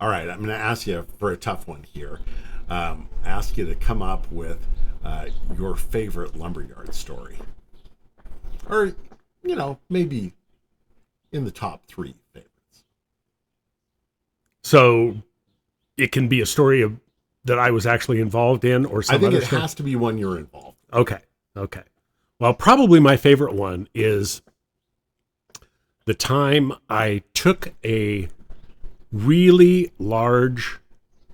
All right, I'm going to ask you for a tough one here. Ask you to come up with your favorite lumberyard story, or maybe in the top three favorites. So it can be a story of that I was actually involved in, or some I think other it story? has to be one you're involved in. Okay. Well, probably my favorite one is the time I took a really large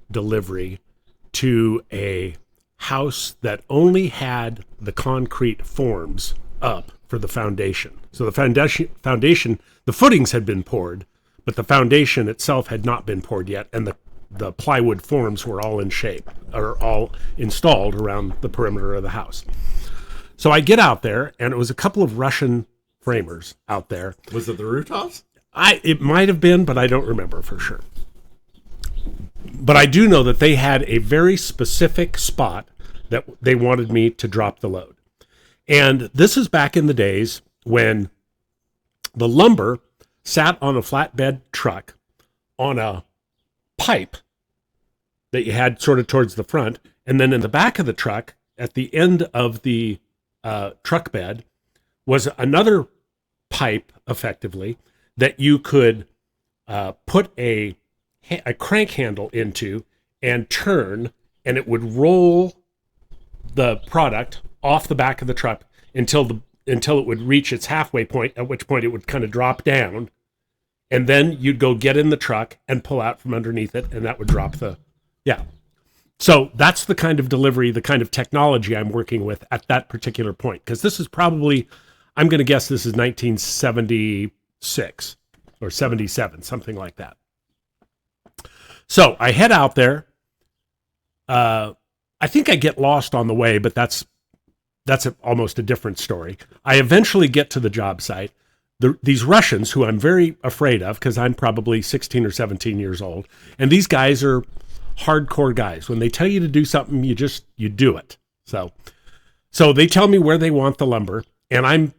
delivery to a house that only had the concrete forms up for the foundation. So the foundation, the footings had been poured, but the foundation itself had not been poured yet, and the plywood forms were all in shape, or all installed around the perimeter of the house. So I get out there, and it was a couple of Russian framers out there. Was it the rooftops? It might have been, but I don't remember for sure. But I do know that they had a very specific spot that they wanted me to drop the load. And this is back in the days when the lumber sat on a flatbed truck on a pipe that you had sort of towards the front. And then in the back of the truck, at the end of the truck bed, was another pipe, effectively, that you could put a crank handle into and turn, and it would roll the product off the back of the truck until it would reach its halfway point, at which point it would kind of drop down, and then you'd go get in the truck and pull out from underneath it, and that would drop yeah. So that's the kind of delivery, the kind of technology I'm working with at that particular point, because this is probably, I'm going to guess this is 1976 or 77, something like that. So I head out there. I think I get lost on the way, but that's almost a different story. I eventually get to the job site. These Russians, who I'm very afraid of, because I'm probably 16 or 17 years old, and these guys are hardcore guys. When they tell you to do something, you do it. So they tell me where they want the lumber, and I'm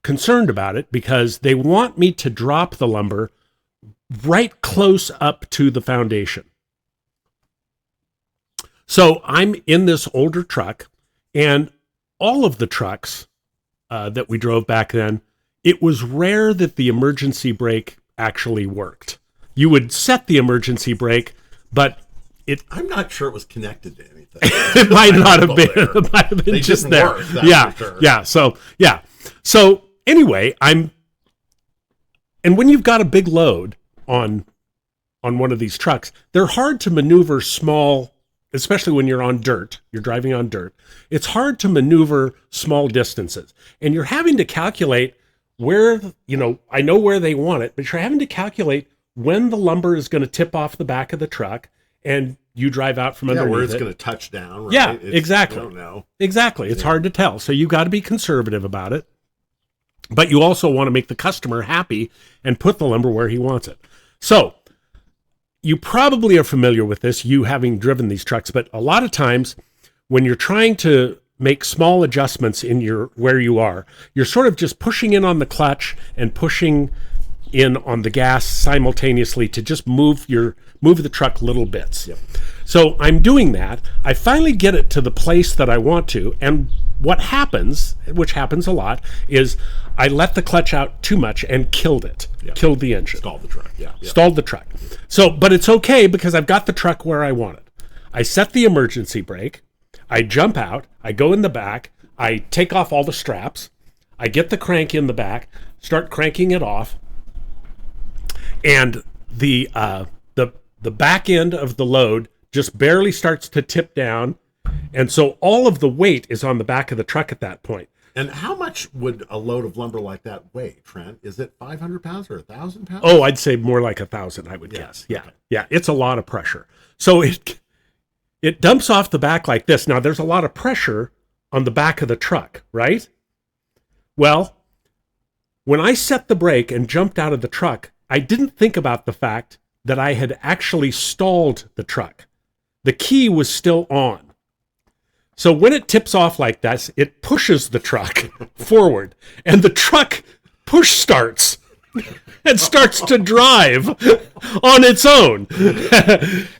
concerned about it because they want me to drop the lumber right close up to the foundation. So I'm in this older truck, and all of the trucks that we drove back then, it was rare that the emergency brake actually worked. You would set the emergency brake, but I'm not sure it was connected to anything. It might not have been. It might have been they just didn't there. Work, that's yeah, for sure. yeah. So anyway, and when you've got a big load on one of these trucks, they're hard to maneuver small, especially when you're on dirt. You're driving on dirt. It's hard to maneuver small distances, and you're having to calculate where, I know where they want it, but you're having to calculate when the lumber is going to tip off the back of the truck, and you drive out from underneath where it's it. going to touch down. Right? Yeah, exactly. I don't know. Exactly. It's hard to tell. So you got to be conservative about it, but you also want to make the customer happy and put the lumber where he wants it. So you probably are familiar with this, you having driven these trucks, but a lot of times when you're trying to make small adjustments in where you are, you're sort of just pushing in on the clutch and pushing in on the gas simultaneously to just move the truck little bits. Yep. So I'm doing that. I finally get it to the place that I want to, and what happens, which happens a lot, is I let the clutch out too much and killed it. Yeah. Killed the engine. Stalled the truck. Yeah. Stalled the truck. So, but it's okay because I've got the truck where I want it. I set the emergency brake. I jump out. I go in the back. I take off all the straps. I get the crank in the back, start cranking it off. And the back end of the load just barely starts to tip down. And so all of the weight is on the back of the truck at that point. And how much would a load of lumber like that weigh, Trent? Is it 500 pounds or 1,000 pounds? Oh, I'd say more like 1,000, I would guess. Yeah. Okay. Yeah. It's a lot of pressure. So it dumps off the back like this. Now there's a lot of pressure on the back of the truck, right? Well, when I set the brake and jumped out of the truck, I didn't think about the fact that I had actually stalled the truck. The key was still on. So when it tips off like that, it pushes the truck forward, and the truck push starts. and starts to drive on its own.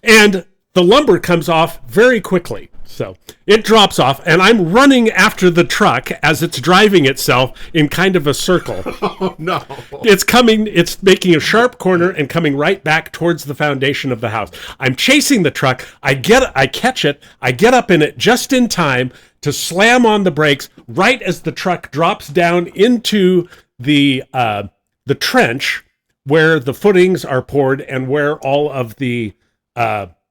And the lumber comes off very quickly. So it drops off, and I'm running after the truck as it's driving itself in kind of a circle. Oh, no. It's making a sharp corner and coming right back towards the foundation of the house. I'm chasing the truck. I catch it. I get up in it just in time to slam on the brakes right as the truck drops down into the trench where the footings are poured and where all of the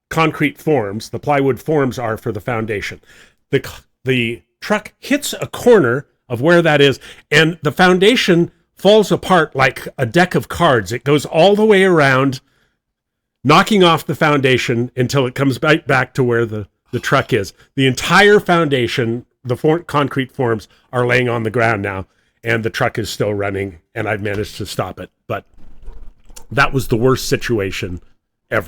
concrete forms, the plywood forms, are for the foundation. The truck hits a corner of where that is, and the foundation falls apart like a deck of cards. It goes all the way around, knocking off the foundation until it comes back to where the truck is. The entire foundation, the concrete forms, are laying on the ground now, and the truck is still running, and I've managed to stop it. But that was the worst situation ever.